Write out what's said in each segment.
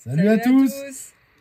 Salut à tous.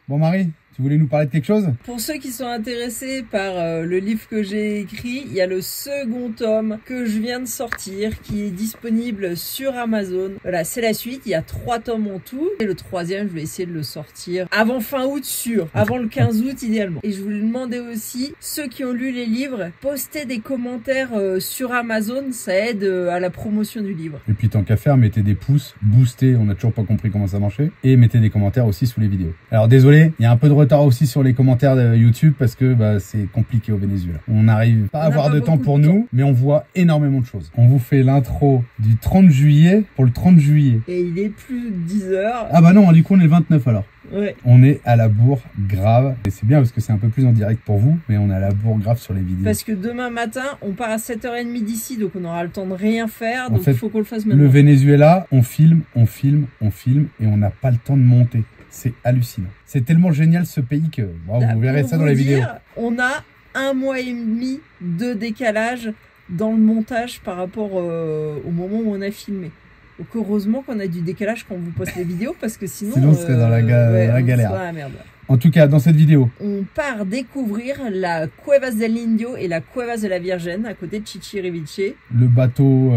Bon Marie, tu voulais nous parler de quelque chose? Pour ceux qui sont intéressés par le livre que j'ai écrit, il y a le second tome que je viens de sortir qui est disponible sur Amazon. Voilà, c'est la suite, il y a 3 tomes en tout. Et le troisième, je vais essayer de le sortir avant fin août sûr, avant le 15 août idéalement. Et je voulais demander aussi, ceux qui ont lu les livres, postez des commentaires sur Amazon, ça aide à la promotion du livre. Et puis tant qu'à faire, mettez des pouces, boostez, on n'a toujours pas compris comment ça marchait. Et mettez des commentaires aussi sous les vidéos. Alors désolé, il y a un peu de retard aussi sur les commentaires de YouTube parce que c'est compliqué au Venezuela. On n'arrive pas à avoir de temps pour nous, mais on voit énormément de choses. On vous fait l'intro du 30 juillet pour le 30 juillet. Et il est plus de 10 heures. Ah bah non, du coup on est le 29 alors. Ouais. On est à la bourre grave. Et c'est bien parce que c'est un peu plus en direct pour vous, mais on est à la bourre grave sur les vidéos. Parce que demain matin, on part à 7h30 d'ici, donc on aura le temps de rien faire. Donc il faut qu'on le fasse maintenant. Le Venezuela, on filme, et on n'a pas le temps de monter. C'est hallucinant. C'est tellement génial ce pays que vous verrez ça dans les vidéos. On a 1 mois et demi de décalage dans le montage par rapport au moment où on a filmé. Donc heureusement qu'on a du décalage quand on vous poste les vidéos parce que sinon on serait dans la galère. Dans la merde. En tout cas, dans cette vidéo, on part découvrir la Cuevas del Indio et la Cuevas de la Virgen à côté de Chichiriviche. Le bateau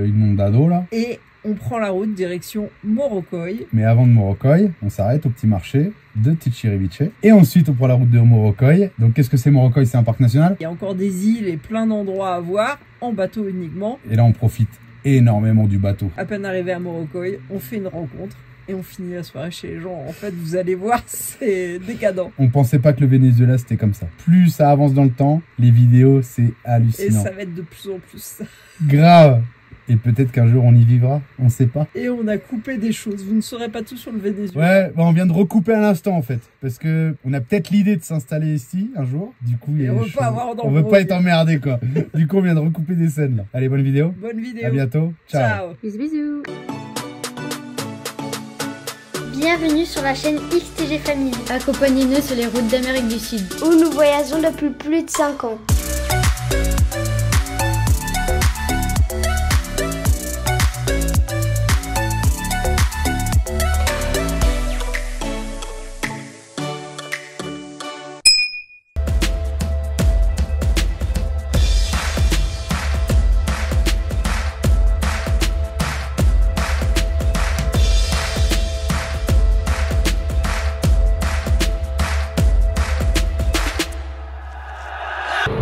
inondado là. Et on prend la route direction Morrocoy. Mais avant de Morrocoy, on s'arrête au petit marché de Chichiriviche. Et ensuite, on prend la route de Morrocoy. Donc, qu'est-ce que c'est Morrocoy? C'est un parc national. Il y a encore des îles et plein d'endroits à voir, en bateau uniquement. Et là, on profite énormément du bateau. À peine arrivé à Morrocoy, on fait une rencontre. Et on finit la soirée chez les gens. En fait, vous allez voir, c'est décadent. On pensait pas que le Venezuela, c'était comme ça. Plus ça avance dans le temps, les vidéos, c'est hallucinant. Et ça va être de plus en plus. Grave. Et peut-être qu'un jour on y vivra, on sait pas. Et on a coupé des choses, vous ne saurez pas tout sur le Venezuela. Ouais, on vient de recouper à l'instant en fait. Parce que on a peut-être l'idée de s'installer ici un jour. Du coup, on veut pas être emmerdé quoi. Du coup, on vient de recouper des scènes là. Allez, bonne vidéo. Bonne vidéo. À bientôt. Ciao. Ciao. Bisous. Bienvenue sur la chaîne XTG Family. Accompagnez-nous sur les routes d'Amérique du Sud, où nous voyageons depuis plus de 5 ans.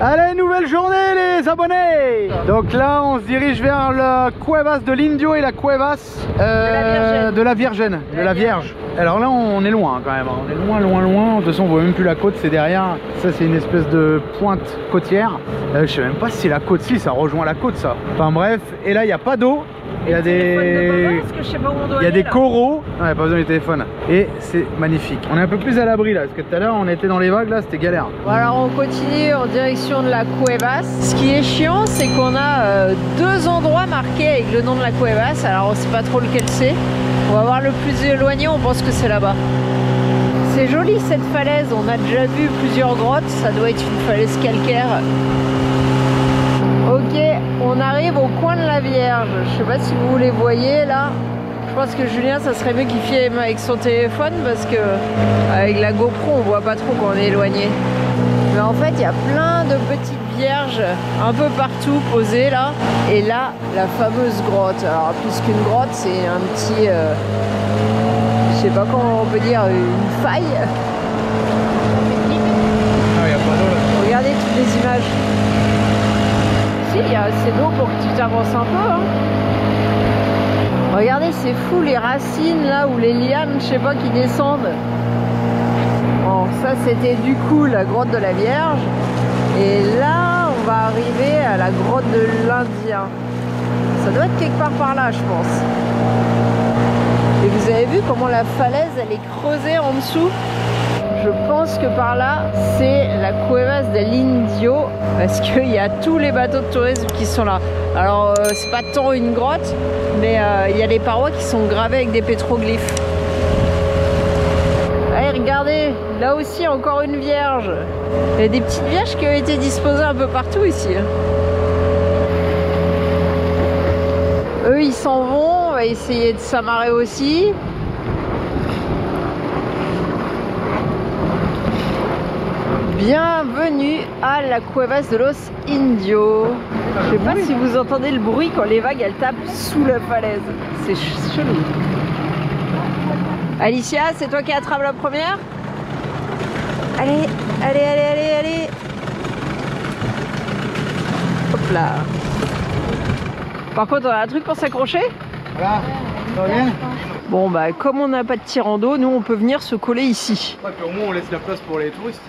Allez, nouvelle journée les abonnés. Donc là on se dirige vers la Cuevas de l'Indio et la Cuevas de la Vierge. Alors là on est loin quand même, on est loin. De toute façon on voit même plus la côte, c'est derrière. Ça c'est une espèce de pointe côtière. Je sais même pas si c'est la côte, si ça rejoint la côte ça. Enfin bref, et là il n'y a pas d'eau. Il y a des coraux. Non, il n'y a pas besoin du téléphone. Et c'est magnifique. On est un peu plus à l'abri là, parce que tout à l'heure on était dans les vagues là, c'était galère. Bon, alors on continue en direction de la Cuevas. Ce qui est chiant, c'est qu'on a 2 endroits marqués avec le nom de la Cuevas. Alors on sait pas trop lequel c'est. On va voir le plus éloigné, on pense que c'est là-bas. C'est joli cette falaise, on a déjà vu plusieurs grottes. Ça doit être une falaise calcaire. Ok, on arrive au coin de la Vierge. Je sais pas si vous les voyez là. Je pense que Julien, ça serait mieux qu'il filme avec son téléphone parce que avec la GoPro, on voit pas trop quand on est éloigné. Mais en fait, il y a plein de petites vierges un peu partout posées là. Et là, la fameuse grotte. Alors, plus qu'une grotte, c'est un petit, je sais pas comment on peut dire, une faille. Ah, y a pas d'eau là. Regardez toutes les images. Il y a assez d'eau pour que tu t'avances un peu. Hein. Regardez, c'est fou les racines là ou les lianes, je sais pas, qui descendent. Bon, ça c'était du coup la grotte de la Vierge. Et là, on va arriver à la grotte de l'Indien. Ça doit être quelque part par là, je pense. Et vous avez vu comment la falaise elle est creusée en dessous? Je pense que par là, c'est la Cuevas del Indio parce qu'il y a tous les bateaux de tourisme qui sont là. Alors, c'est pas tant une grotte, mais il y a les parois qui sont gravées avec des pétroglyphes. Allez, regardez, là aussi, encore une vierge. Il y a des petites vierges qui ont été disposées un peu partout ici. Eux, ils s'en vont, on va essayer de s'amarrer aussi. Bienvenue à la Cuevas de los Indios. Je sais pas si vous entendez le bruit quand les vagues elles tapent sous la falaise. C'est chelou. Alicia, c'est toi qui attrape la première? Allez, allez, allez, allez, allez. Hop là. Par contre, on a un truc pour s'accrocher? Voilà, ça va bien? Bon bah comme on n'a pas de tirant d'eau, nous on peut venir se coller ici. Ouais, puis au moins on laisse la place pour les touristes.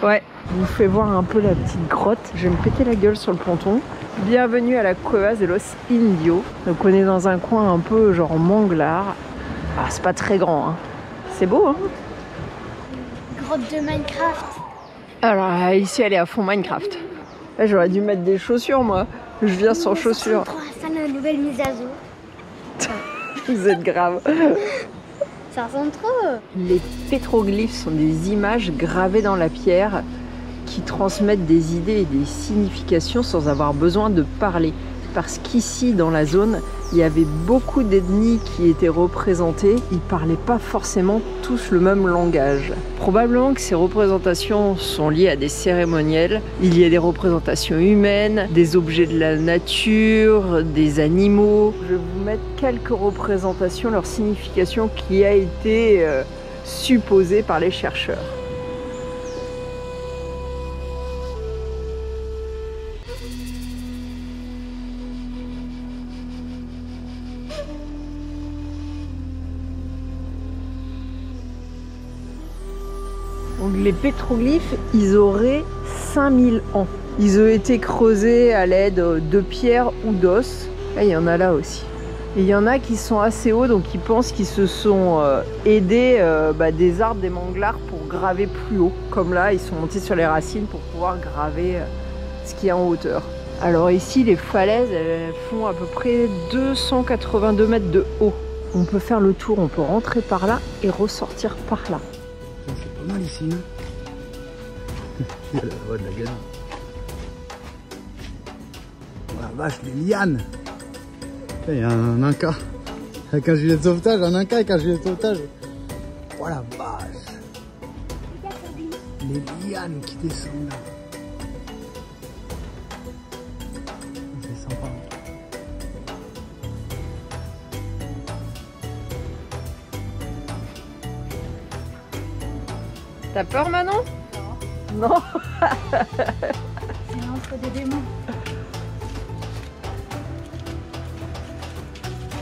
Ouais, je vous fais voir un peu la petite grotte. Je vais me péter la gueule sur le ponton. Bienvenue à la Cuevas de los Indios. Donc on est dans un coin un peu genre manglar. Ah, c'est pas très grand, hein. C'est beau, hein. Grotte de Minecraft. Alors ici elle est à fond Minecraft. Là j'aurais dû mettre des chaussures moi. Je viens sans chaussures. Ça ressemble à une nouvelle mise à jour. Vous êtes grave. Ça ressemble trop. Les pétroglyphes sont des images gravées dans la pierre qui transmettent des idées et des significations sans avoir besoin de parler. Parce qu'ici, dans la zone, il y avait beaucoup d'ethnies qui étaient représentées. Ils ne parlaient pas forcément tous le même langage. Probablement que ces représentations sont liées à des cérémoniels. Il y a des représentations humaines, des objets de la nature, des animaux. Je vais vous mettre quelques représentations, leur signification qui a été supposée par les chercheurs. Donc les pétroglyphes, ils auraient 5000 ans. Ils ont été creusés à l'aide de pierres ou d'os. Il y en a là aussi. Et il y en a qui sont assez hauts, donc ils pensent qu'ils se sont aidés des arbres, des manglars pour graver plus haut. Comme là, ils sont montés sur les racines pour pouvoir graver ce qu'il y a en hauteur. Alors ici, les falaises, elles font à peu près 282 mètres de haut. On peut faire le tour, on peut rentrer par là et ressortir par là. C'est pas mal ici. Hein. Il y a la voie de la gaine. Oh la vache, les lianes. Il y a un Inca avec un gilet de sauvetage, un Inca avec un gilet de sauvetage. Oh la vache. Les lianes qui descendent là. C'est sympa. T'as peur, Manon? Non. Non. C'est l'entre des démons.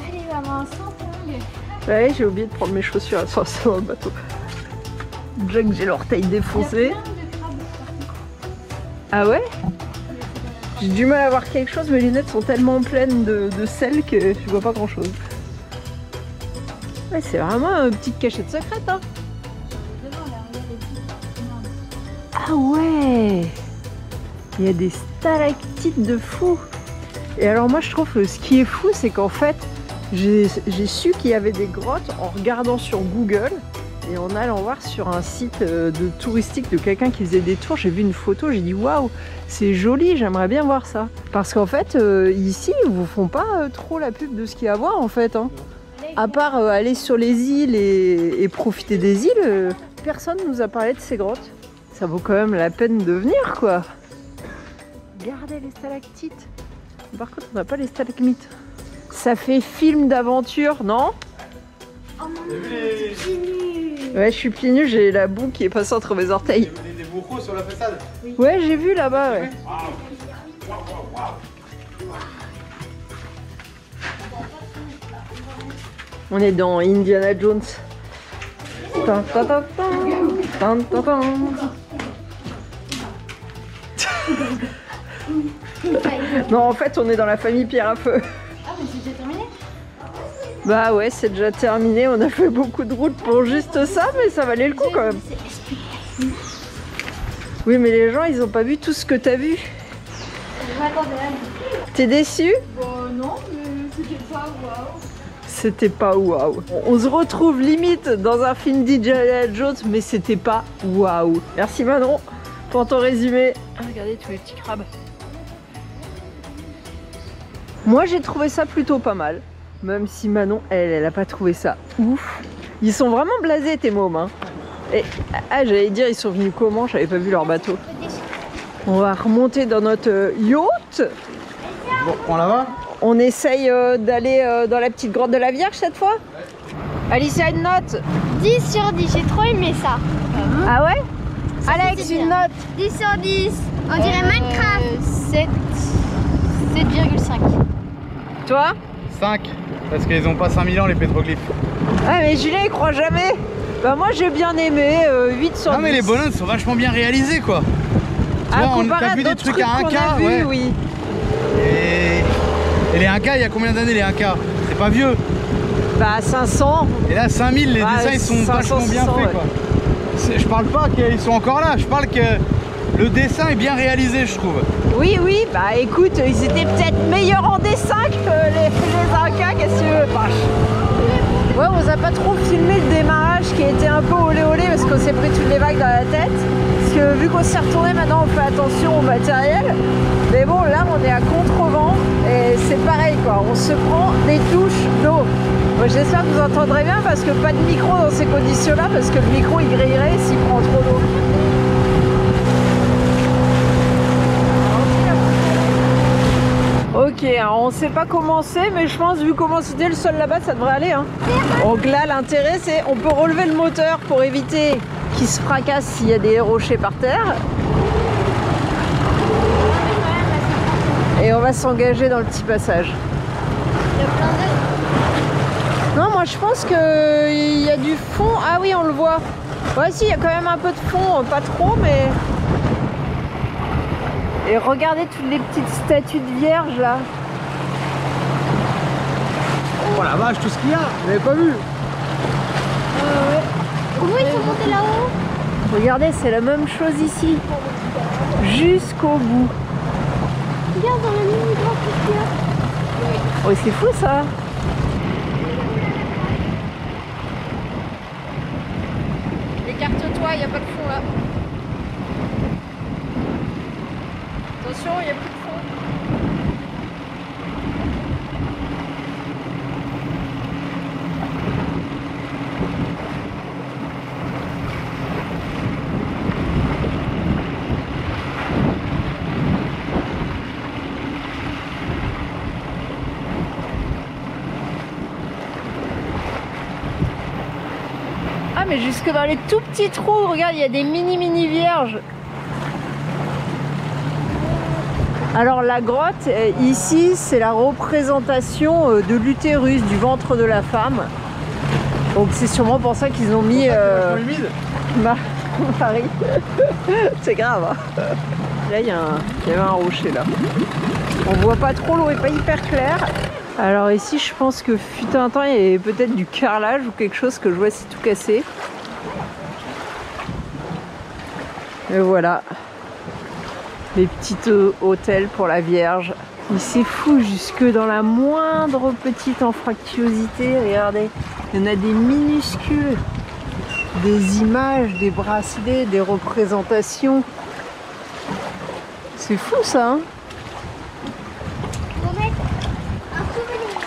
Allez, maman, sans tongue. Ouais, j'ai oublié de prendre mes chaussures à sortir dans le bateau. Déjà que j'ai l'orteil défoncé. Ah ouais? J'ai du mal à voir quelque chose, mes lunettes sont tellement pleines de sel que je vois pas grand chose. Ouais, c'est vraiment une petite cachette secrète, hein. Ah ouais, il y a des stalactites de fou. Et alors moi je trouve que ce qui est fou, c'est qu'en fait j'ai su qu'il y avait des grottes en regardant sur Google et en allant voir sur un site de touristique de quelqu'un qui faisait des tours. J'ai vu une photo, j'ai dit waouh, c'est joli, j'aimerais bien voir ça. Parce qu'en fait ici ils vous font pas trop la pub de ce qu'il y a à voir en fait, hein. À part aller sur les îles et profiter des îles, personne nous a parlé de ces grottes. Ça vaut quand même la peine de venir, quoi. Regardez les stalactites. Par contre, on n'a pas les stalagmites. Ça fait film d'aventure, non? Oh maman, t'es pieds nus. Ouais, je suis pieds nus, j'ai la boue qui est passée entre mes orteils. Des bouchons sur la façade. Oui. Ouais, j'ai vu là-bas, ouais. On est dans Indiana Jones. Tan, tan, tan, tan, tan, tan, tan. Non, en fait, on est dans la famille Pierre à Feu. Ah, mais c'est déjà terminé? Bah ouais, c'est déjà terminé. On a fait beaucoup de routes pour juste ça, mais ça valait le coup quand même. Oui, mais les gens, ils ont pas vu tout ce que t'as vu. Je m'attendais à. T'es déçu? Bon, non, mais c'était pas waouh. C'était pas waouh. On se retrouve limite dans un film d'Indiana Jones, mais c'était pas waouh. Merci Manon pour ton résumé. Ah, regardez tous les petits crabes. Moi j'ai trouvé ça plutôt pas mal. Même si Manon, elle a pas trouvé ça ouf. Ils sont vraiment blasés tes mômes, hein. Et, ah, j'allais dire, ils sont venus comment? J'avais pas vu leur bateau. On va remonter dans notre yacht. Bon, on la va? On essaye d'aller dans la petite grotte de la Vierge cette fois. Alicia, une note? 10 sur 10, j'ai trop aimé ça. Ah ouais? Ça, Alex, c'était une bien. note? 10 sur 10. On dirait Minecraft. 7,5. Toi? 5. Parce qu'ils ont pas 5000 ans les pétroglyphes. Ah mais Julien il croit jamais. Bah moi j'ai bien aimé, 8 sur 10. Non mais les bonhommes sont vachement bien réalisés quoi. Tu vois, comparé t'as à vu des d'autres trucs à qu'on 1K, a vus, ouais. oui. Et les 1K, il y a combien d'années les 1K? C'est pas vieux. Bah 500. Et là 5000, les dessins ils sont 500, vachement bien 600, faits ouais. quoi. Je parle pas qu'ils sont encore là, je parle que le dessin est bien réalisé je trouve. Oui, oui, bah écoute, ils étaient peut-être meilleurs en dessin que les 1K, qu'est-ce que tu veux? Ouais, on nous a pas trop filmé le démarrage qui était un peu olé olé parce qu'on s'est pris toutes les vagues dans la tête. Parce que vu qu'on s'est retourné, maintenant on fait attention au matériel. Mais bon, là on est à contre-vent et c'est pareil quoi, on se prend des touches d'eau. Bon, j'espère que vous entendrez bien parce que pas de micro dans ces conditions-là parce que le micro il grillerait s'il prend trop d'eau. Ok, alors on sait pas comment c'est, mais je pense vu comment c'était le sol là-bas, ça devrait aller. Hein. Donc là, l'intérêt c'est on peut relever le moteur pour éviter qu'il se fracasse s'il y a des rochers par terre. Et on va s'engager dans le petit passage. Non, moi je pense qu'il y a du fond. Ah oui, on le voit. Ouais, si, il y a quand même un peu de fond, pas trop, mais... Et regardez toutes les petites statues de vierges là. Oh la vache, tout ce qu'il y a, vous l'avez pas vu? Comment ils sont montés là-haut? Regardez, c'est la même chose ici. Jusqu'au bout. Regarde dans la mini grotte qu'il y a. Oh, c'est fou ça. Écarte-toi, il n'y a pas de fond là. Attention, il n'y a plus de fond. Ah mais jusque dans les tout petits trous, regarde, il y a des mini vierges. Alors la grotte, ici, c'est la représentation de l'utérus, du ventre de la femme. Donc c'est sûrement pour ça qu'ils ont mis... Marie. C'est grave. Hein. Là, il y avait un rocher là. On voit pas trop, l'eau est pas hyper claire. Alors ici, je pense que fut un temps, il y avait peut-être du carrelage ou quelque chose que je vois c'est tout cassé. Et voilà. Les petits hôtels pour la Vierge. Mais c'est fou, jusque dans la moindre petite anfractuosité. Regardez, il y en a des minuscules. Des images, des bracelets, des représentations. C'est fou ça, hein? On va mettre un souvenir.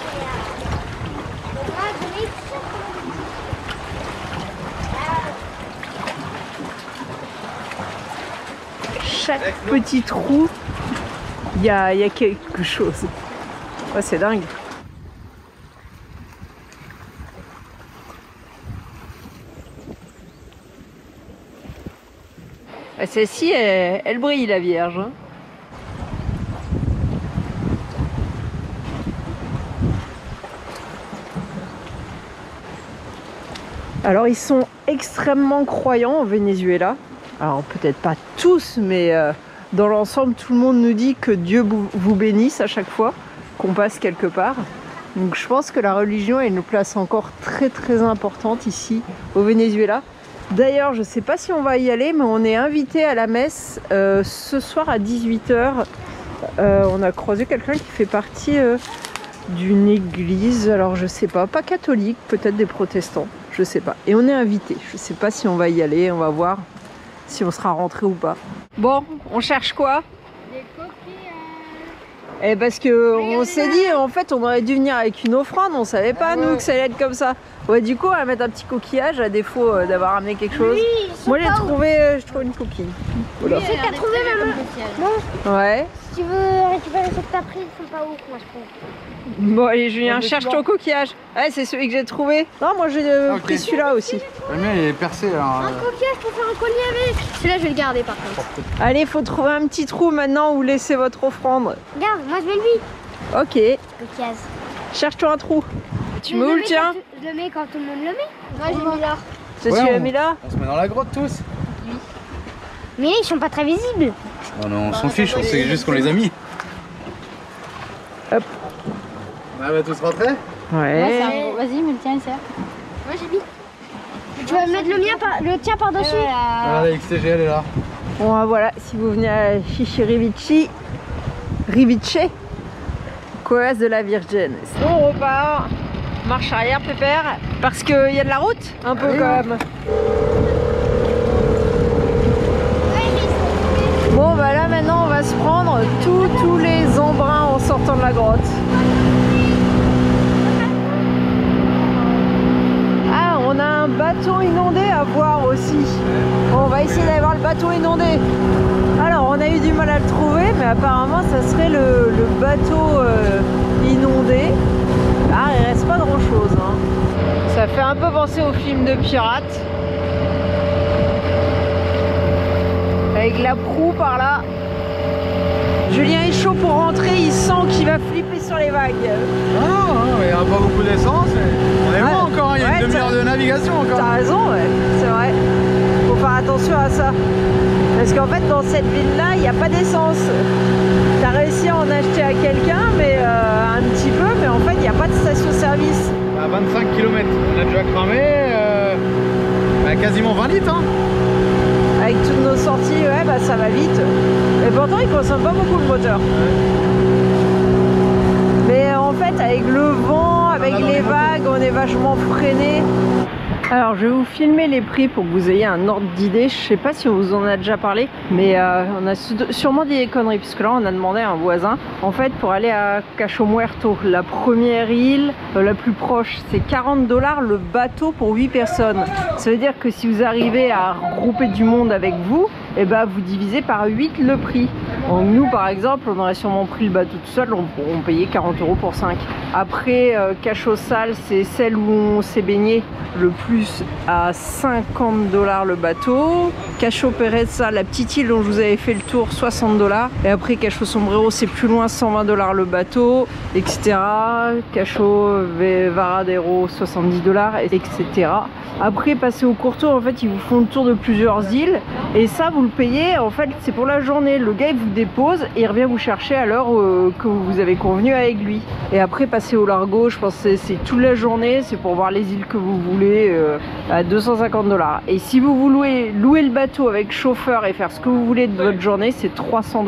Chaque petit trou, il y a quelque chose. Ouais, c'est dingue. Celle-ci, elle brille, la Vierge. Hein. Alors, ils sont extrêmement croyants au Venezuela. Alors, peut-être pas tous, mais dans l'ensemble, tout le monde nous dit que Dieu vous bénisse à chaque fois qu'on passe quelque part. Donc, je pense que la religion a une place encore très très importante ici, au Venezuela. D'ailleurs, je ne sais pas si on va y aller, mais on est invité à la messe ce soir à 18 h. On a croisé quelqu'un qui fait partie d'une église, alors je sais pas catholique, peut-être des protestants, je sais pas. Et on est invité, je sais pas si on va y aller, on va voir si on sera rentré ou pas. Bon, on cherche quoi? Des coquillages. Et parce que on s'est dit, en fait, on aurait dû venir avec une offrande, on savait pas nous que ça allait être comme ça. Ouais, du coup, on va mettre un petit coquillage à défaut d'avoir ramené quelque chose. Oui, Moi, j'ai trouvé une coquille. Voilà. C'est qu'à trouver même. Bon, Ouais. si tu veux récupérer ce que t'as pris, ils sont pas ouf, moi je trouve. Bon, allez, Julien, cherche ton coquillage. Ouais, c'est celui que j'ai trouvé. Non, moi, j'ai pris celui-là aussi. Le mien, il est percé, alors. Un coquillage pour faire un collier avec. Celui-là, je vais le garder par contre. Allez, il faut trouver un petit trou maintenant où laisser votre offrande. Regarde, moi je mets lui. Ok. Coquillage. Cherche-toi un trou. Tu mets où le tien? Je le mets quand tout le monde le met. Moi j'ai mis là. C'est celui là mis là? On se met dans la grotte tous. Mais ils sont pas très visibles. Oh non, on s'en fiche, on sait juste qu'on les a mis. Hop. On va tous rentrer? Ouais. Vas-y, mais le tien il sert. Moi j'ai mis. Tu vas mettre le mien le tien par-dessus. Ah, la XTG, elle est là. Bon, voilà, si vous venez à Chichirivici, Rivice, Cuevas de la Virgen. Sinon, on repart. Marche arrière, pépère. Parce qu'il y a de la route, un peu quand même. Bon, bah là, maintenant, on va se prendre tous les embruns en sortant de la grotte. Ah, on a un bateau inondé à voir aussi. Bon, on va essayer d'aller voir le bateau inondé. Alors, on a eu du mal à le trouver, mais apparemment, ça serait le bateau inondé. Ah, il reste pas grand chose, hein. Ça fait un peu penser au film de pirates. Avec la proue par là. Julien est chaud pour rentrer, il sent qu'il va flipper sur les vagues. Non, il n'y aura pas beaucoup d'essence. On est loin encore, il y a une demi-heure de navigation encore. T'as raison, ouais, c'est vrai. Faut faire attention à ça. Parce qu'en fait, dans cette ville-là, il n'y a pas d'essence. T'as réussi à en acheter à quelqu'un, mais un petit peu, mais en fait, il n'y a pas de station-service. À 25 km, on a déjà cramé quasiment 20 litres. Hein. Avec toutes nos sorties, ouais, bah ça va vite. Et pourtant, il consomme pas beaucoup le moteur. Mais en fait, avec le vent, avec les vagues, on est vachement freiné. Alors, je vais vous filmer les prix pour que vous ayez un ordre d'idée. Je sais pas si on vous en a déjà parlé, mais on a sûrement dit des conneries, puisque là, on a demandé à un voisin. En fait, pour aller à Cacho Muerto, la première île la plus proche, c'est 40 $ le bateau pour 8 personnes. Ça veut dire que si vous arrivez à regrouper du monde avec vous, et ben vous divisez par 8 le prix. Donc nous, par exemple, on aurait sûrement pris le bateau tout seul, on payait 40 € pour 5. Après, Cacho Sal, c'est celle où on s'est baigné le plus, à 50 $ le bateau. Cacho Pereza, la petite île dont je vous avais fait le tour, 60 $. Et après Cacho Sombrero, c'est plus loin, 120 $ le bateau, etc. Cacho Varadero, 70 $, etc. Après, passer au Courtois, en fait, ils vous font le tour de plusieurs îles. Et ça, vous le payez, en fait, c'est pour la journée. Le gars, il vous dépose et il revient vous chercher à l'heure que vous avez convenu avec lui. Et après, passer au Largo, je pense que c'est toute la journée. C'est pour voir les îles que vous voulez à 250 $. Et si vous voulez louer le bateau avec chauffeur et faire ce que vous voulez de votre journée, c'est 300 $.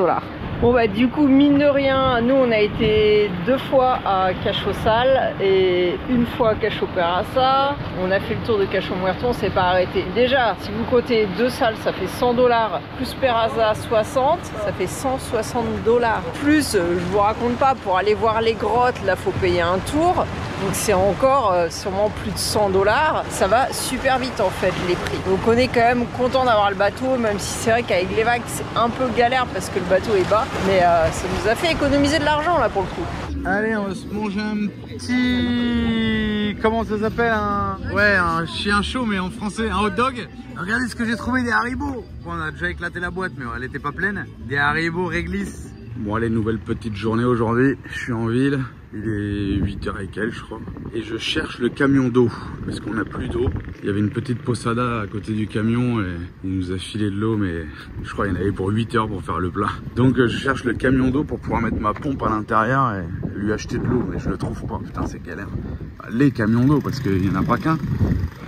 Bon bah du coup, mine de rien, nous on a été 2 fois à Cacho Sal et 1 fois à Cacho Peraza. On a fait le tour de Cacho Muerto, on s'est pas arrêté. Déjà, si vous comptez 2 salles, ça fait 100 $, plus Peraza 60, ça fait 160 $. Plus, je vous raconte pas, pour aller voir les grottes, là faut payer un tour. Donc c'est encore sûrement plus de 100 $. Ça va super vite en fait les prix. Donc on est quand même content d'avoir le bateau, même si c'est vrai qu'avec les vagues c'est un peu galère parce que le bateau est bas. Mais ça nous a fait économiser de l'argent là pour le coup. Allez, on va se manger un petit... Comment ça s'appelle Ouais, un chien chaud mais en français, un hot dog. Regardez ce que j'ai trouvé, des Haribo. Bon, on a déjà éclaté la boîte mais elle était pas pleine. Des Haribo réglisse. Bon allez, nouvelle petite journée aujourd'hui. Je suis en ville. Il est 8h et quelques je crois. Et je cherche le camion d'eau. Parce qu'on n'a plus d'eau. Il y avait une petite posada à côté du camion. Et il nous a filé de l'eau. Mais je crois qu'il y en avait pour 8 heures pour faire le plat. Donc je cherche le camion d'eau pour pouvoir mettre ma pompe à l'intérieur. Et lui acheter de l'eau. Mais je le trouve pas. Putain c'est galère. Les camions d'eau parce qu'il n'y en a pas qu'un.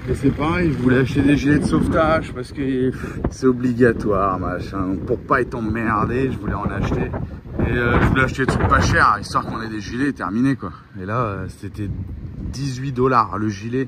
Et c'est pareil, je voulais acheter des gilets de sauvetage parce que c'est obligatoire, machin. Donc pour pas être emmerdé, je voulais en acheter. Et je voulais acheter des trucs pas chers, histoire qu'on ait des gilets terminés quoi. Et là, c'était 18 $ le gilet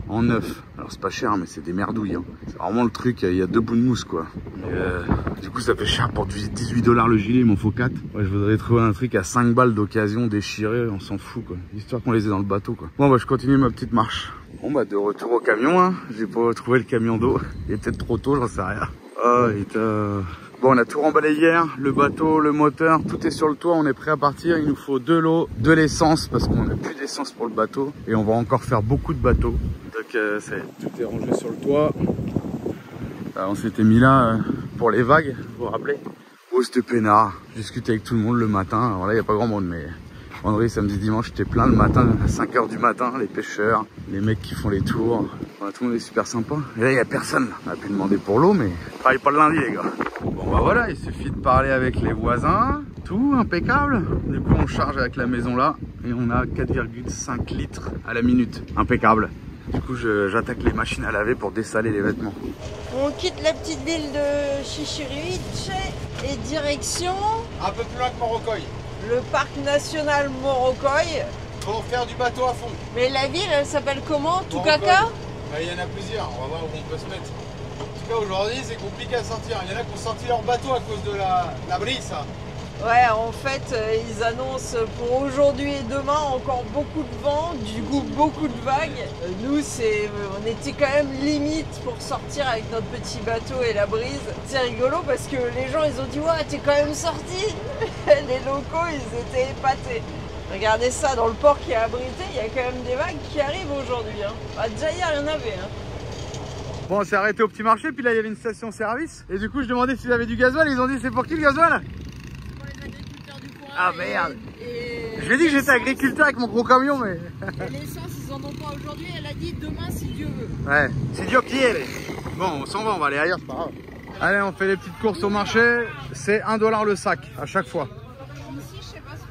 en neuf. Alors c'est pas cher, mais c'est des merdouilles. Hein. C'est vraiment le truc, il y a 2 bouts de mousse quoi. Et, du coup, ça fait cher pour 18 $ le gilet, il m'en faut 4. Ouais, je voudrais trouver un truc à 5 balles d'occasion déchiré, on s'en fout quoi. Histoire qu'on les ait dans le bateau quoi. Bon, bah je continue ma petite marche. Bon bah de retour au camion, hein. J'ai pas trouvé le camion d'eau. Il est peut-être trop tôt, j'en sais rien. Oh, bon, on a tout remballé hier, le bateau, le moteur, tout est sur le toit, on est prêt à partir. Il nous faut de l'eau, de l'essence parce qu'on n'a plus d'essence pour le bateau et on va encore faire beaucoup de bateaux. Donc tout est rangé sur le toit. On s'était mis là pour les vagues, vous vous rappelez? Oh, c'était peinard. J'ai discuté avec tout le monde le matin. Alors là, il n'y a pas grand monde, mais vendredi, samedi, dimanche, j'étais plein le matin, à 5 h du matin, les pêcheurs, les mecs qui font les tours. Voilà, tout le monde est super sympa. Et là, il n'y a personne. On a pu demander pour l'eau, mais on travaille pas le lundi, les gars. Bon, bah voilà, il suffit de parler avec les voisins. Tout impeccable. Du coup, on charge avec la maison là et on a 4,5 litres à la minute. Impeccable. Du coup, j'attaque les machines à laver pour dessaler les vêtements. On quitte la petite ville de Chichiriviche et direction... Un peu plus loin que Morocoy. Le parc national Morocoy. Pour faire du bateau à fond. Mais la ville, elle s'appelle comment? Tucacas? Il y en a plusieurs, on va voir où on peut se mettre. En tout cas, aujourd'hui, c'est compliqué à sortir. Il y en a qui ont sorti leur bateau à cause de la brise. Ouais, en fait, ils annoncent pour aujourd'hui et demain encore beaucoup de vent, du coup beaucoup de vagues. Nous, on était quand même limite pour sortir avec notre petit bateau et la brise. C'est rigolo parce que les gens, ils ont dit « Ouais, t'es quand même sorti !» Les locaux, ils étaient épatés. Regardez ça, dans le port qui est abrité, il y a quand même des vagues qui arrivent aujourd'hui. Hein. Bah, déjà hier, il y en avait. Hein. Bon, on s'est arrêté au petit marché, puis là, il y avait une station-service. Et du coup, je demandais s'ils avaient du gasoil. Ils ont dit « C'est pour qui le gasoil ?» Ah merde! J'ai dit que j'étais agriculteur avec mon gros camion, mais... L'essence, ils en ont pas aujourd'hui, elle a dit demain si Dieu veut. Ouais, si Dieu quiere. Bon, on s'en va, on va aller ailleurs, c'est pas grave. Allez, on fait les petites courses au marché, c'est 1 $ le sac, à chaque fois. Ici, je sais pas si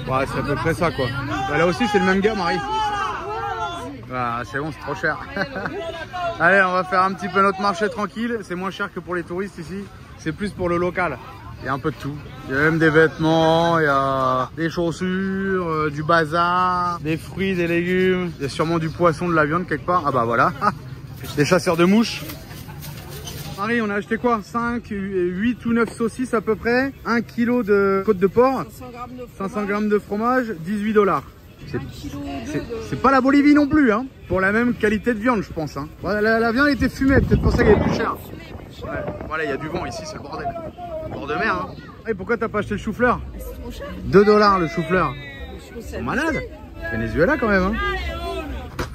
c'est... Ouais, c'est à peu près ça, quoi. Bah, là aussi, c'est le même gars, Marie. Ah, c'est bon, c'est trop cher. Allez, on va faire un petit peu notre marché tranquille. C'est moins cher que pour les touristes ici. C'est plus pour le local. Il y a un peu de tout. Il y a même des vêtements, il y a des chaussures, du bazar, des fruits, des légumes. Il y a sûrement du poisson, de la viande quelque part. Ah bah voilà. Des chasseurs de mouches. Marie, on a acheté quoi? 5, 8 ou 9 saucisses à peu près. 1 kg de côte de porc. 500 g de fromage. 18 $. C'est pas la Bolivie non plus, hein. Pour la même qualité de viande, je pense. Hein. Voilà, la viande était fumée, peut-être pour ça qu'elle est plus chère. Ouais. Voilà, il y a du vent ici, c'est le bordel. Bord de mer, hein. Et pourquoi t'as pas acheté le chou-fleur? C'est trop cher. 2 $ le chou-fleur. C'est malade. Venezuela quand même, hein.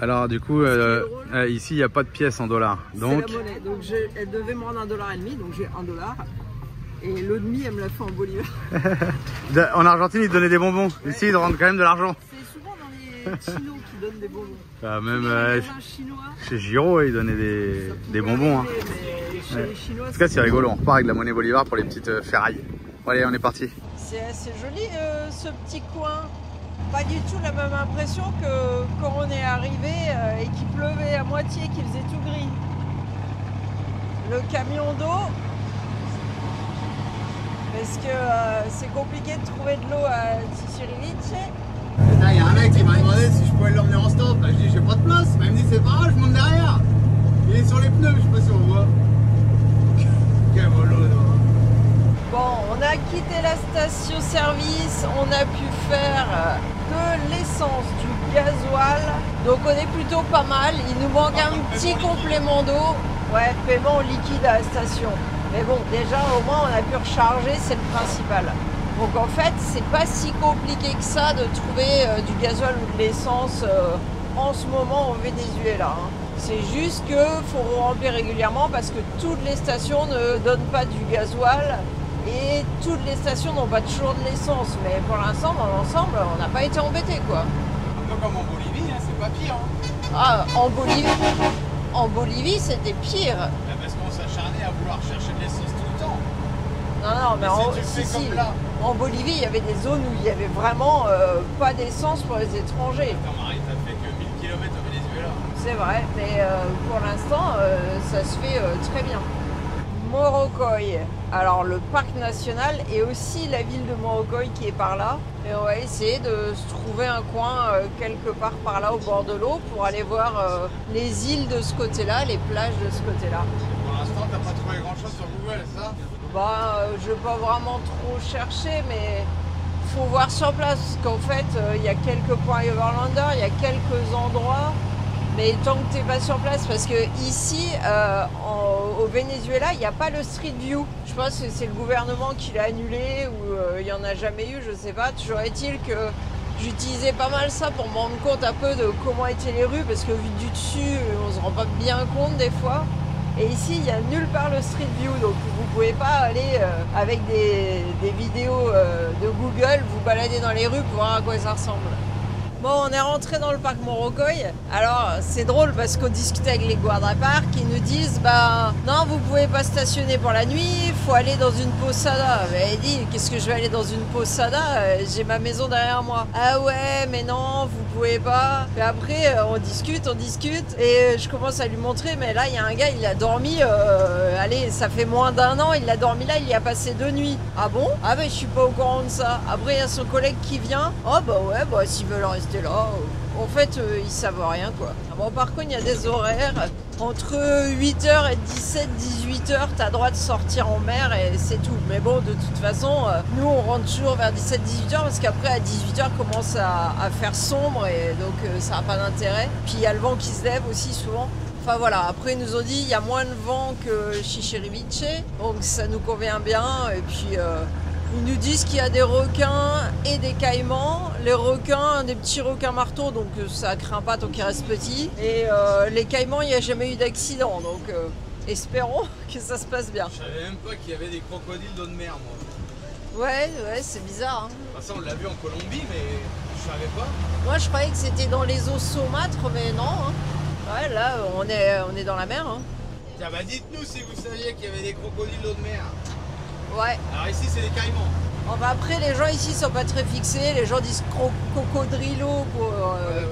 Alors du coup, ici il n'y a pas de pièces en dollars. Donc, c'est la monnaie. Donc elle devait me rendre 1,5 $, donc j'ai 1 $. Et l'autre demi, elle me l'a fait en bolivar. En Argentine, ils donnaient des bonbons. Ici, ils rendent quand même de l'argent. C'est souvent dans les chinos qui donnent des bonbons. Ah, même chez Giro, ils donnaient des bonbons. Hein. Chez les Chinois, en tout cas, c'est rigolo. On repart avec la monnaie bolivar pour les petites ferrailles. Bon, allez, on est parti. C'est assez joli ce petit coin. Pas du tout la même impression que quand on est arrivé et qu'il pleuvait à moitié, qu'il faisait tout gris. Le camion d'eau, parce que c'est compliqué de trouver de l'eau à Chichiriviche. Il y a un mec qui m'a demandé si je pouvais l'emmener en stop. Je dis j'ai pas de place. Mais il me dit c'est pas grave, je monte derrière. Il est sur les pneus, je sais pas si on voit. Quel volo. Bon, on a quitté la station-service, on a pu faire de l'essence, du gasoil. Donc on est plutôt pas mal. Il nous manque un petit complément d'eau. Ouais, paiement liquide à la station. Mais bon, déjà au moins on a pu recharger, c'est le principal. Donc en fait, c'est pas si compliqué que ça de trouver du gasoil ou de l'essence en ce moment au Venezuela. Hein. C'est juste qu'il faut remplir régulièrement parce que toutes les stations ne donnent pas du gasoil et toutes les stations n'ont pas toujours de l'essence. Mais pour l'instant, dans l'ensemble, on n'a pas été embêtés, quoi. Un peu comme en Bolivie, hein, c'est pas pire. Hein. Ah, en Bolivie, c'était pire. Parce qu'on s'acharnait à vouloir chercher de l'essence tout le temps. Non, mais en Bolivie, il y avait des zones où il n'y avait vraiment pas d'essence pour les étrangers. Attends, Marie, t'as fait que 1000 km au Venezuela. C'est vrai, mais pour l'instant, ça se fait très bien. Morocoy, alors le parc national et aussi la ville de Morocoy qui est par là. Et on va essayer de se trouver un coin quelque part par là au bord de l'eau pour aller voir les îles de ce côté-là, les plages de ce côté-là. Pour l'instant, t'as pas trouvé grand-chose sur Google, c'est ça? Bah, je vais pas vraiment trop chercher, mais faut voir sur place parce qu'en fait, il y a quelques points Overlander, il y a quelques endroits Mais tant que t'es pas sur place, parce que ici, au Venezuela, il n'y a pas le Street View. Je pense que c'est le gouvernement qui l'a annulé ou il n'y en a jamais eu, je sais pas. Toujours est-il que j'utilisais pas mal ça pour me rendre compte un peu de comment étaient les rues, parce que vu du dessus, on se rend pas bien compte des fois. Et ici, il n'y a nulle part le Street View, donc vous ne pouvez pas aller avec des vidéos de Google, vous balader dans les rues pour voir à quoi ça ressemble. Bon, on est rentré dans le parc Morrocoy. Alors, c'est drôle parce qu'on discutait avec les guarda-parcs, ils nous disent, bah non, vous pouvez pas stationner pour la nuit, il faut aller dans une posada. Elle dit, qu'est-ce que je vais aller dans une posada? J'ai ma maison derrière moi. Ah ouais, mais non, vous pouvez pas. Et après, on discute, et je commence à lui montrer, mais là, il y a un gars, il a dormi, allez, ça fait moins d'1 an, il a dormi là, il y a passé 2 nuits. Ah bon? Ah ben, je suis pas au courant de ça. Après, il y a son collègue qui vient. Oh bah ouais, bah s'ils veulent rester là, en fait ils savent rien quoi. Bon, par contre il y a des horaires entre 8h et 17-18h, t'as droit de sortir en mer et c'est tout. Mais bon, de toute façon nous on rentre toujours vers 17-18h parce qu'après à 18h commence à faire sombre et donc ça n'a pas d'intérêt. Puis il y a le vent qui se lève aussi souvent. Enfin voilà, après ils nous ont dit il y a moins de vent que Chichiriviche, donc ça nous convient bien. Et puis ils nous disent qu'il y a des requins et des caïmans. Les requins, des petits requins marteaux, donc ça craint pas tant qu'ils restent petits. Et les caïmans, il n'y a jamais eu d'accident, donc espérons que ça se passe bien. Je savais même pas qu'il y avait des crocodiles d'eau de mer, moi. Ouais, c'est bizarre. Hein. Enfin, ça, on l'a vu en Colombie, mais je savais pas. Moi, je croyais que c'était dans les eaux saumâtres, mais non. Hein. Ouais, là, on est dans la mer. Hein. Tiens, bah dites-nous si vous saviez qu'il y avait des crocodiles d'eau de mer. Ouais. Alors ici, c'est des caïmans. Enfin, après, les gens ici sont pas très fixés. Les gens disent crocodrillo pour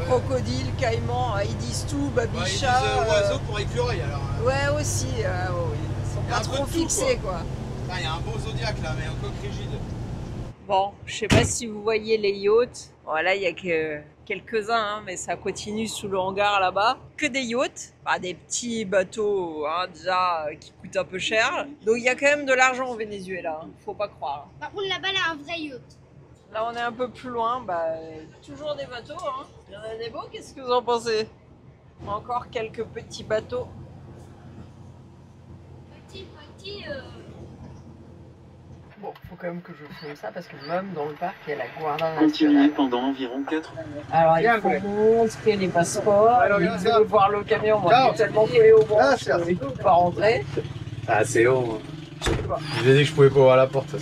crocodile, caïman. Ils disent tout, babicha. Ils disent oiseau pour écureuil alors. Ouais, aussi. Ils sont pas trop fixés, quoi. Il y a un beau zodiaque là, mais un coq rigide. Bon, je sais pas si vous voyez les yachts. Voilà, il y a que quelques-uns, hein, mais ça continue sous le hangar là-bas. Que des yachts, pas des petits bateaux hein, déjà qui coûtent un peu cher. Donc il y a quand même de l'argent au Venezuela, hein, faut pas croire. Par contre, là-bas, là, un vrai yacht. Là, on est un peu plus loin, toujours des bateaux. Hein. Il y en a des beaux, qu'est-ce que vous en pensez? Encore quelques petits bateaux. Petit. Bon, faut quand même que je filme ça parce que même dans le parc, il y a la Guardia Continuez Nacional. pendant environ 4 minutes. Alors, il faut montrer les passeports. Ils veulent voir le camion. Moi, j'ai tellement collé au banc, je ne peux pas rentrer. Ah, c'est haut. Je lui ai dit que je pouvais pas ouvrir la porte.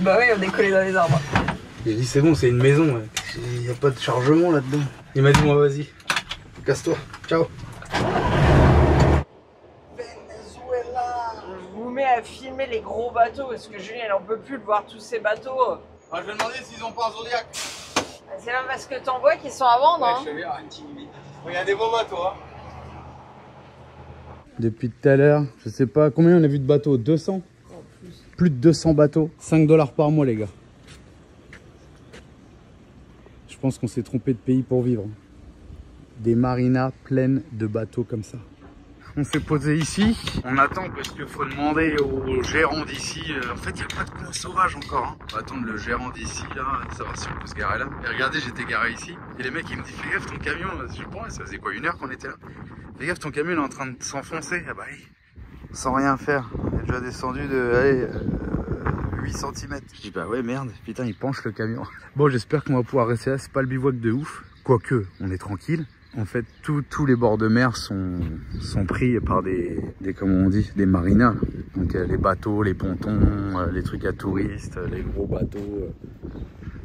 Bah oui, on est collé dans les arbres. J'ai dit c'est bon, c'est une maison. Il n'y a pas de chargement là-dedans. Il m'a dit moi vas-y, casse-toi. Ciao. Je vous mets à filmer les gros bateaux parce que Julien, elle en peut plus de voir tous ces bateaux. Je vais demander s'ils ont pas un zodiaque. C'est même parce que t'en vois qu'ils sont à vendre. Hein. Il y a des beaux bateaux. Hein. Depuis tout à l'heure, je sais pas combien on a vu de bateaux, 200 ? Plus de 200 bateaux, 5 $ par mois les gars. Je pense qu'on s'est trompé de pays pour vivre. Des marinas pleines de bateaux comme ça. On s'est posé ici, on attend parce qu'il faut demander au gérant d'ici. En fait, il n'y a pas de coin sauvage encore. Hein. On va attendre le gérant d'ici, là, savoir si on peut se garer là. Et regardez, j'étais garé ici. Et les mecs, ils me disent, fais gaffe, ton camion, je pense, ça faisait quoi, 1 heure qu'on était là. Fais gaffe, ton camion il est en train de s'enfoncer. Ah bah oui, sans rien faire. On est déjà descendu de, allez, 8 cm. Je dis, bah ouais, merde, putain, il penche le camion. Bon, j'espère qu'on va pouvoir rester là, c'est pas le bivouac de ouf. Quoique, on est tranquille. En fait, tous les bords de mer sont pris par des comment on dit, des marinas. Donc les bateaux, les pontons, les trucs à touristes, les gros bateaux.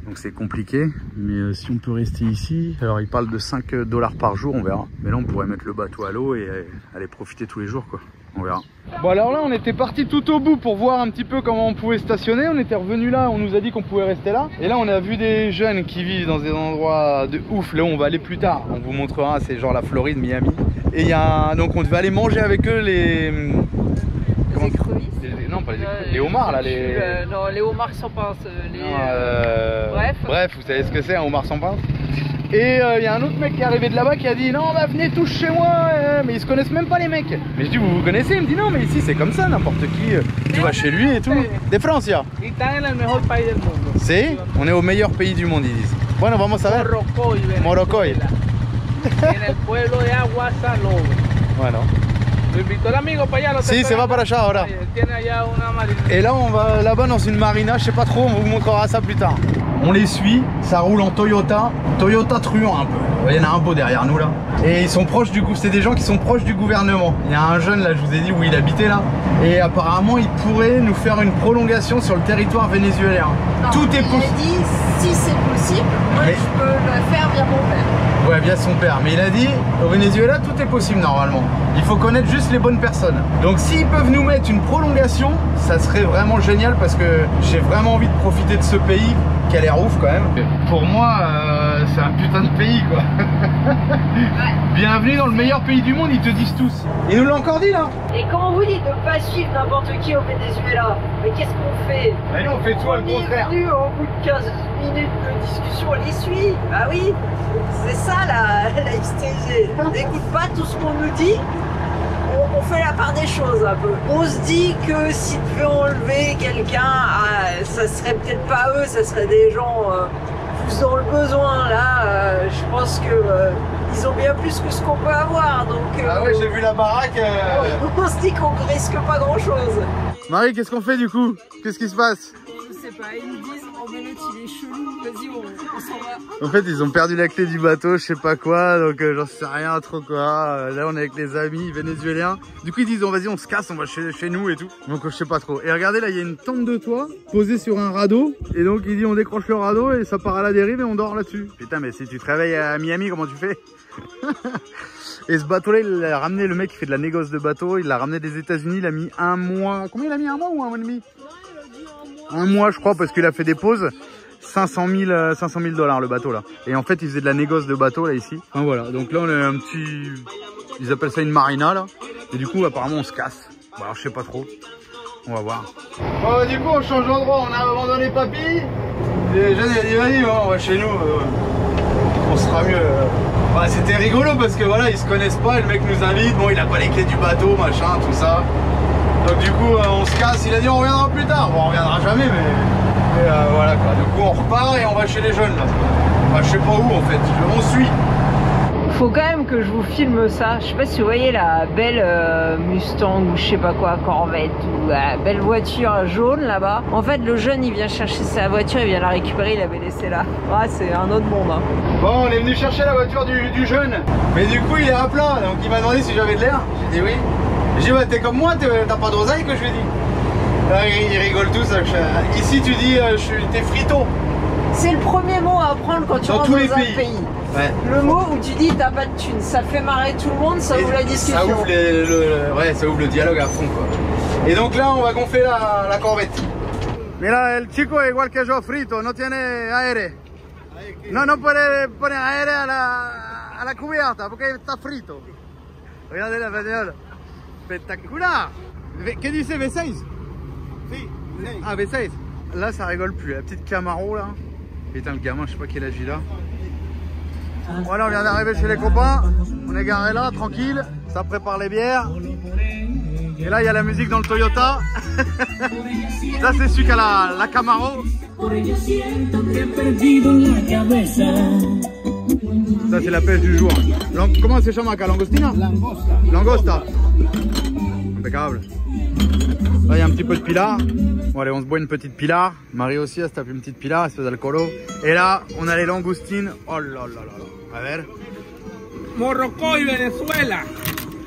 Donc c'est compliqué, mais si on peut rester ici, alors ils parlent de 5 $ par jour, on verra. Mais là on pourrait mettre le bateau à l'eau et aller profiter tous les jours quoi. On verra. Bon alors là on était parti tout au bout pour voir un petit peu comment on pouvait stationner. On était revenu là, on nous a dit qu'on pouvait rester là. Et là on a vu des jeunes qui vivent dans des endroits de ouf. Là on va aller plus tard, on vous montrera, c'est genre la Floride, Miami. Et il y a donc on devait aller manger avec eux les écrevisses. Non pas les homards là. Non, les homards sans pince. Bref, vous savez ce que c'est un homard sans pince. Et il y a un autre mec qui est arrivé de là-bas qui a dit non bah venez tous chez moi, mais ils se connaissent même pas les mecs. Mais je dis vous connaissez? Il me dit non mais ici c'est comme ça, n'importe qui, tu vas chez lui et tout. De Francia. C'est, on est au meilleur pays du monde ils disent. Bueno vamos a ver. Morrocoy. en el pueblo de Aguasalobre. Voilà. Lo invitó el amigo para allá. Si, c'est va para allá ahora. Tiene allá una marina. Et là, on va là-bas dans une marina, je sais pas trop, on vous montrera ça plus tard. On les suit, ça roule en Toyota, Toyota truand un peu. Il y en a un beau derrière nous là. Et ils sont proches du coup, c'est des gens qui sont proches du gouvernement. Il y a un jeune là, je vous ai dit où il habitait là. Et apparemment, il pourrait nous faire une prolongation sur le territoire vénézuélien. Non, Tout est possible. Il a dit si c'est possible, moi Mais... je peux le faire via mon père. Ouais, via son père. Mais il a dit, au Venezuela, tout est possible normalement. Il faut connaître juste les bonnes personnes. Donc s'ils peuvent nous mettre une prolongation, ça serait vraiment génial parce que j'ai vraiment envie de profiter de ce pays qui a l'air ouf quand même. Pour moi, c'est un putain de pays quoi. Ouais. Bienvenue dans le meilleur pays du monde, ils te disent tous. Ils nous l'ont encore dit là. Et quand on vous dit de ne pas suivre n'importe qui au Venezuela, mais qu'est-ce qu'on fait? Mais nous on fait tout le contraire. On est venu au bout de 15 minutes de discussion, on les suit. Bah oui, c'est ça la XTG. On n'écoute pas tout ce qu'on nous dit. On fait la part des choses un peu. On se dit que si tu veux enlever quelqu'un, ça serait peut-être pas eux, ça serait des gens plus dans le besoin. Là, je pense que ils ont bien plus que ce qu'on peut avoir. Donc, Ah ouais, j'ai vu la baraque. on se dit qu'on risque pas grand-chose. Marie, qu'est-ce qu'on fait du coup? Qu'est-ce qui se passe? Je sais pas, ils nous disent oh Bennett il est chelou, vas-y on s'en va. En fait, ils ont perdu la clé du bateau, je sais pas quoi, donc j'en sais rien trop quoi. Là, on est avec les amis vénézuéliens. Du coup, ils disent, vas-y, on se casse, on va chez nous et tout. Donc, je sais pas trop. Et regardez, là, il y a une tente de toit posée sur un radeau. Et donc, il dit, on décroche le radeau et ça part à la dérive et on dort là-dessus. Putain, mais si tu te réveilles à Miami, comment tu fais? Et ce bateau-là, il l'a ramené, le mec qui fait de la négoce de bateau, il l'a ramené des États-Unis, il a mis un mois. Combien il a mis, un mois ou un mois et demi? Un mois, je crois, parce qu'il a fait des pauses. 500 000 $ le bateau là. Et en fait, ils faisaient de la négoce de bateau là ici. Enfin voilà, donc là on a un petit, ils appellent ça une marina là. Et du coup, apparemment, on se casse. Bon, alors je sais pas trop. On va voir. Bon, du coup, on change d'endroit. On a abandonné Papy. Et Jeanne a dit, vas-y, on va chez nous. On sera mieux. Bah, c'était rigolo parce que voilà, ils se connaissent pas. Et le mec nous invite. Bon, il a pas les clés du bateau, machin, tout ça. Donc du coup, on se casse. Il a dit, on reviendra plus tard. Bon, on reviendra jamais, mais. Et voilà quoi, du coup on repart et on va chez les jeunes là. Enfin, je sais pas où en fait, on suit. Faut quand même que je vous filme ça. Je sais pas si vous voyez la belle Mustang ou je sais pas quoi, Corvette ou la belle voiture jaune là-bas. En fait le jeune il vient chercher sa voiture, il vient la récupérer, il l'avait laissée là. Ah, c'est un autre monde hein. Bon, on est venu chercher la voiture du jeune. Mais du coup il est à plat, donc il m'a demandé si j'avais de l'air. J'ai dit oui. J'ai dit ouais, t'es comme moi, t'as pas d'oseille que je lui ai dit. Là, ils rigolent tous. Ici, tu dis, t'es frito. C'est le premier mot à apprendre quand tu rentres dans un pays. Ouais. Le mot où tu dis t'as pas de thune, ça fait marrer tout le monde, ça ouvre la discussion. Ça ouvre, ouais, ça ouvre le dialogue à fond quoi. Et donc là, on va gonfler la corvette. Mira, el chico es igual que yo, frito, no tiene aire. No puede poner aire a la cubierta porque está frito. Regardez la bagnole. Spectaculaire. ¿Qué dice V6? Ah, V16. Là, ça rigole plus. La petite Camaro, là. Putain, le gamin, je sais pas quel âge il a. Voilà, on vient d'arriver chez les copains. On est garé là, tranquille. Ça prépare les bières. Et là, il y a la musique dans le Toyota. Ça, c'est celui qui a la Camaro. Ça, c'est la pêche du jour. Comment se llama acá? Langostina? Langosta. Impeccable. Là, il y a un petit peu de pilar. Bon, allez, on se boit une petite pilar. Marie aussi, elle se tape une petite pilar, espèce d'alcoolo. Et là, on a les langoustines. Oh là là là là. A ver. Morrocoy, Venezuela.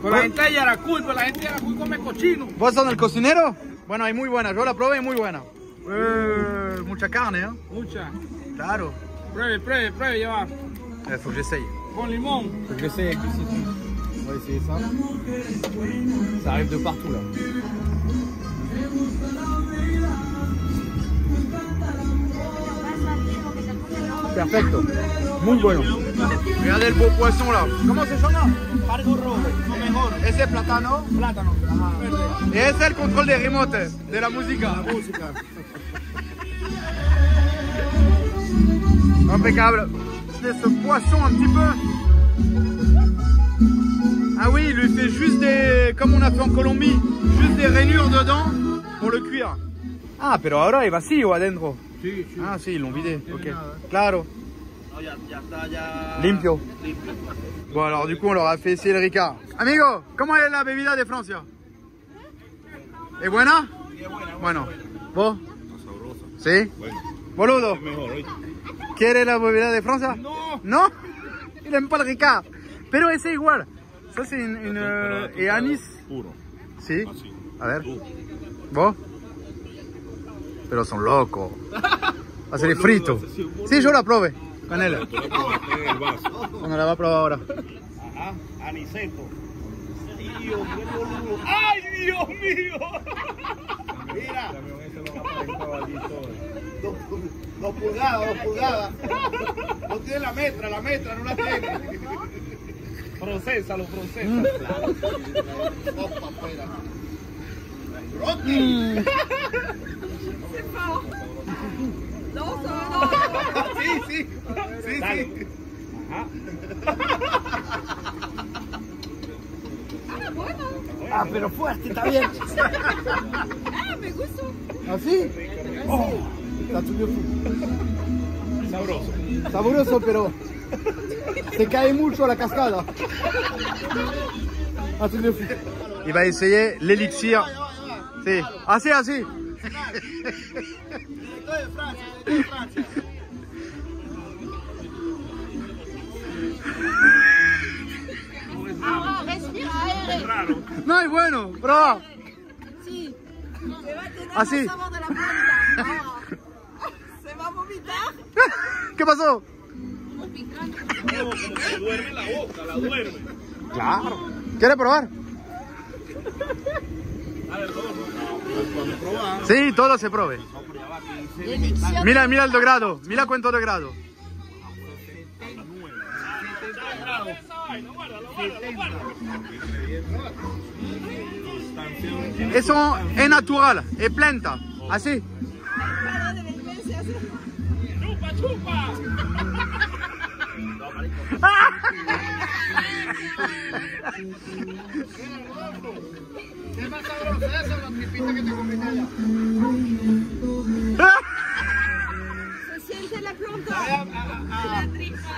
Con la gente de Yaracuy, pero la gente de Yaracuy come cochino. ¿Vos sos el cocinero? Bueno, hay muy buena. Yo la probé, muy buena. Mucha carne, ¿eh? Mucha. Claro. Pruebe, llevar. Faut que j'essaye. Con limón. Faut que j'essaye avec du citron. On va essayer ça. Ça arrive de partout là. Perfecto. Muy bueno. Regardez le beau poisson là. Comment se llama? Pargo rojo, lo mejor. Ese plátano. Plátano. Et ese el control de remote, de la música. La música. Impeccable. C'est ce poisson un petit peu. Ah oui, il lui fait juste des, comme on a fait en Colombie, juste des rainures dedans pour le cuire. Ah, pero ahora es vacío adentro. Sí. Ah, sí, ils l'ont vidé. Ok. Claro. Limpio. Bon alors du coup on leur a fait essayer le Ricard. Amigo, comment est la bebida de Francia? ¿Es buena? Bueno. ¿Vos? ¿Sí? Boludo. ¿Quiere la bebida de Francia? No. ¿No? Il aime pas le Ricard. Pero ese igual. Ça c'est une et anis. Puro. ¿Sí? Así. A ver. ¿Vos? Pero son locos. Va a ser frito. Sí, yo la probé. Canela. Bueno, la va a probar ahora. Ajá, aniceto. Dios, qué boludo. ¡Ay, Dios mío! Mira. 2 pulgadas, 2 pulgadas. No tiene la metra no la tiene. Procésalo. Opa, afuera. Rocky. Sí. Ajá. Ah, pero fuerte, está bien. Me gusta. ¿Así? Oh, está tuyo. Sabroso. Sabroso, pero se cae mucho a la cascada. Il va essayer l'élixir. Sí. Así. Ahora respira aire. No, es bueno, prueba. Sí. Se va a tener Así. el sabor de la planta. Se va a vomitar. ¿Qué pasó? Como que duerme la boca, la duerme. Claro. ¿Quieres probar? A ver, cuando probas. Sí, todo se pruebe. Mira el grado. Mira cuánto de grado. Eso es natural, es planta. Así. ¡Chupa! ¿Qué más sabroso eso? La tripita que te comiste allá. Se siente la planta. La tripa.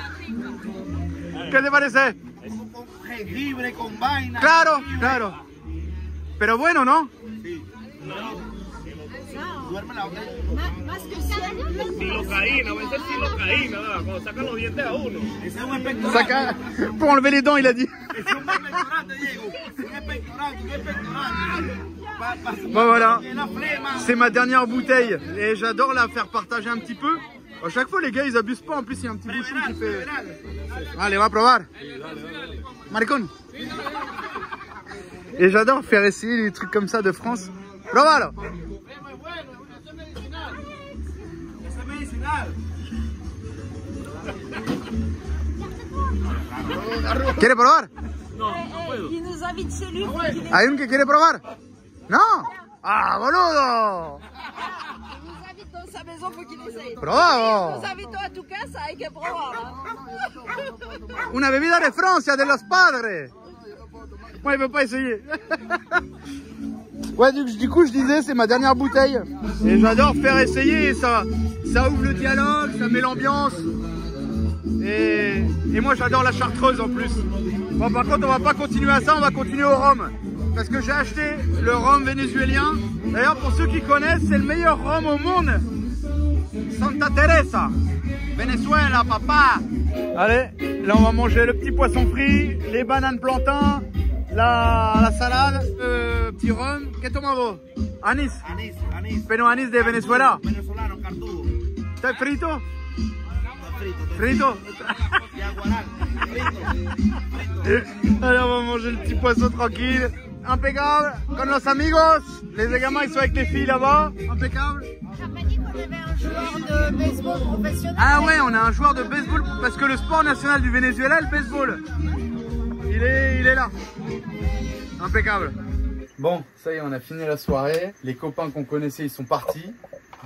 ¿Qué te parece? Es con jengibre, con vaina. Claro, jengibre. claro. Pero bueno, ¿no? Sí. Duerme la boca. Más que siempre. Silocaína, va a ser silocaína, ¿verdad? Cuando sacan los dientes a uno. Ese es un expectorante. Saca pour enlever les dents, il a dit. Ese es un expectorante, Diego. Un expectorante. Bon voilà, La flema. c'est ma dernière bouteille et j'adore la faire partager un petit peu. À chaque fois les gars ils abusent pas, en plus il y a un petit bouchon qui fait... Allez, va probar. Maricón. Et j'adore faire essayer les trucs comme ça de France. Provalo. Es medicinal. ¿Quiere probar? Il nous invite chez lui. ¿Hay un que quiere probar? ¿No? ¡Ah, boludo! Il nous invite dans sa maison, faut qu'il essaye. ¡Probado! Nos invitó a tu casa, hay que probar. Una bebida de Francia, de los padres. Moi, il veut pas essayer. Ouais, du coup, je disais, c'est ma dernière bouteille. Et j'adore faire essayer. Et ça ouvre le dialogue, ça met l'ambiance. Et moi, j'adore la chartreuse en plus. Bon, par contre, on va pas continuer à ça, on va continuer au rhum. Parce que j'ai acheté le rhum vénézuélien. D'ailleurs, pour ceux qui connaissent, c'est le meilleur rhum au monde. Santa Teresa. Venezuela, papa. Allez, là, on va manger le petit poisson frit, les bananes plantains, la salade, petit rhum. ¿Qué tomamos? Anís. Anís. Pero anís de Venezuela. Venezolano, cardudo. ¿Está frito? Frito. Frito. Yaguaral. Allez, on va manger le petit poisson tranquille. Impeccable. Con los amigos. Les gamins, ils sont avec les filles là-bas. Impeccable. T'as pas dit qu'on avait un joueur de baseball professionnel? Ah ouais, on a un joueur de baseball parce que le sport national du Venezuela, le baseball. Il est là. Impeccable. Bon, ça y est, on a fini la soirée. Les copains qu'on connaissait, ils sont partis.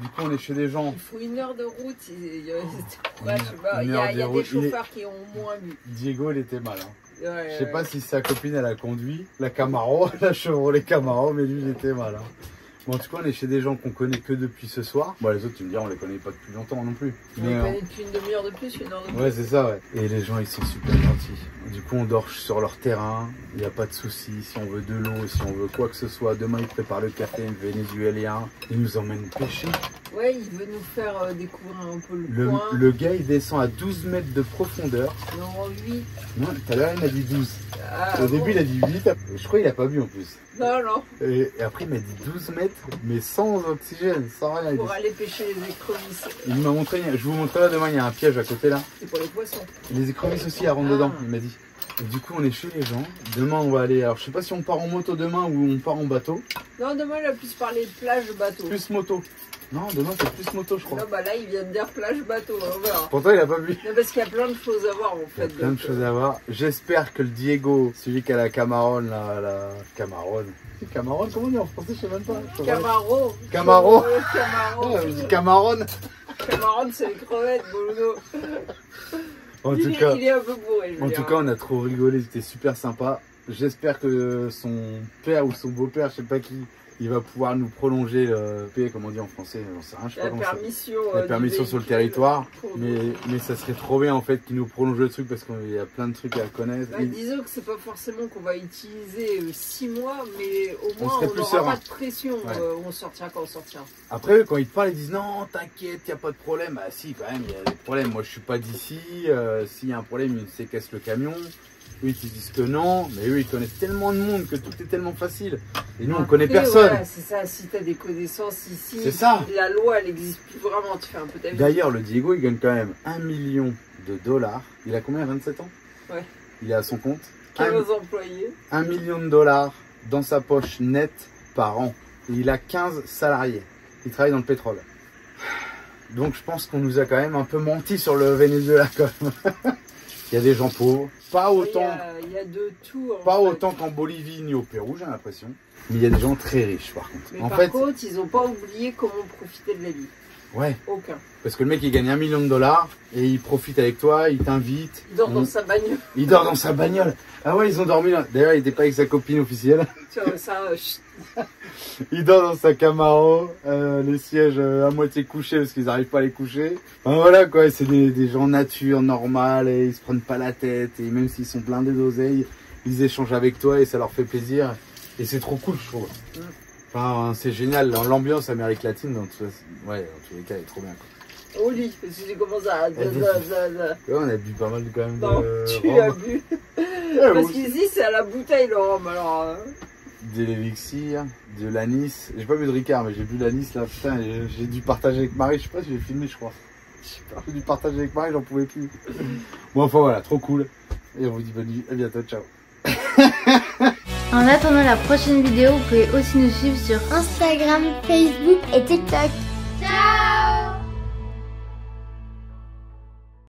Du coup, on est chez des gens. Il faut 1 heure de route. Il y a route. des chauffeurs qui ont moins bu. Diego, il était mal. Hein. Ouais, Je sais pas si sa copine, elle a conduit la Camaro, la Chevrolet Camaro, mais lui, il était mal. Hein. Bon, en tout cas, on est chez des gens qu'on connaît que depuis ce soir. Bon, les autres, tu me diras, on les connaît pas depuis longtemps non plus. On les connaît depuis une demi-heure de plus, une heure de plus. Ouais, c'est ça, ouais. Et les gens, ils sont super gentils. Du coup, on dort sur leur terrain. Il n'y a pas de souci. Si on veut de l'eau, si on veut quoi que ce soit. Demain, ils préparent le café vénézuélien. Ils nous emmènent pêcher. Ouais, il veut nous faire découvrir un peu le coin. Le gars, il descend à 12 mètres de profondeur. Non, 8. Non, tout à l'heure, il m'a dit 12. Ah, Au début, il a dit 8. Je crois qu'il a pas vu en plus. Non, non. Et après, il m'a dit 12 mètres, mais sans oxygène, sans rien. Pour aller pêcher les écrevisses. Il m'a montré, je vous montrerai demain, il y a un piège à côté là. C'est pour les poissons. Les écrevisses aussi, elles rentrent dedans, il m'a dit. Et du coup, on est chez les gens. Demain, on va aller. Alors, je sais pas si on part en moto demain ou on part en bateau. Non, demain, il a plus parlé de plage bateau. Plus moto. Non, demain, c'est plus moto, je crois. Non, bah là, il vient de dire plage bateau, on verra. Pourtant, il a pas vu. Non, parce qu'il y a plein de choses à voir en fait. Il y a plein de choses à voir. J'espère que le Diego, celui qui a la Cameron, la Cameron. C'est Cameron, comment on dit en français, je sais même pas. Camaro. Camaro. Camaro. Ouais, on dit Cameron. Cameron, c'est les crevettes, Boludo. En tout cas, il est un peu bourré. En tout cas, on a trop rigolé, c'était super sympa. J'espère que son père ou son beau-père, je sais pas qui, il va pouvoir nous prolonger le payer, comme on dit en français, j'en sais rien, je sais pas comment ça. La permission sur le territoire. Mais ça serait trop bien en fait qu'il nous prolonge le truc parce qu'il y a plein de trucs à connaître. Bah, disons que c'est pas forcément qu'on va utiliser 6 mois, mais au moins on n'aura pas de pression. Ouais. On sortira quand on sortira. Après, quand ils te parlent, ils disent non, t'inquiète, il n'y a pas de problème. Bah si, quand même, il y a des problèmes. Moi, je suis pas d'ici. S'il y a un problème, ils séquestrent le camion. Eux, ils te disent que non, mais eux, ils connaissent tellement de monde que tout est tellement facile. Et nous, on connaît personne. Voilà, c'est ça, si tu as des connaissances ici, c'est ça. La loi, elle n'existe plus vraiment, tu fais un peu ta vie. D'ailleurs, le Diego, il gagne quand même 1 million de dollars. Il a combien, 27 ans? Ouais. Il est à son compte. 15 employés. 1 million de dollars dans sa poche nette par an. Et il a 15 salariés. Il travaille dans le pétrole. Donc, je pense qu'on nous a quand même un peu menti sur le Venezuela, quand même. Il y a des gens pauvres, pas autant, il y a de tout, pas autant qu'en Bolivie ni au Pérou, j'ai l'impression. Mais il y a des gens très riches par contre. Mais par contre, ils n'ont pas oublié comment profiter de la vie. Ouais. Aucun. Parce que le mec il gagne 1 million de dollars et il profite avec toi, il t'invite. Il dort dans sa bagnole. Il dort dans sa bagnole. Ah ouais, ils ont dormi là. D'ailleurs, il n'était pas avec sa copine officielle. Tu vois, ça, il dort dans sa Camaro, les sièges à moitié couchés parce qu'ils n'arrivent pas à les coucher. Enfin, voilà quoi, c'est des gens nature, normales, et ils se prennent pas la tête. Et même s'ils sont blindés d'oseille, ils échangent avec toi et ça leur fait plaisir. Et c'est trop cool, je trouve. Enfin, c'est génial. L'ambiance Amérique latine, dans tous les cas, est trop bien. Quoi. Au lit, parce que tu commences à... Ouais, on a bu pas mal quand même. Non, tu as bu. Parce qu'ici, c'est à la bouteille le rhum, alors... De l'élixir, de l'anis. J'ai pas bu de Ricard, mais j'ai bu l'anis là. Putain, j'ai dû partager avec Marie. Je sais pas si j'ai filmé, je crois. J'ai dû partager avec Marie, j'en pouvais plus. Bon, enfin voilà, trop cool. Et on vous dit bonne nuit. À bientôt, ciao. En attendant la prochaine vidéo, vous pouvez aussi nous suivre sur Instagram, Facebook et TikTok. Ciao!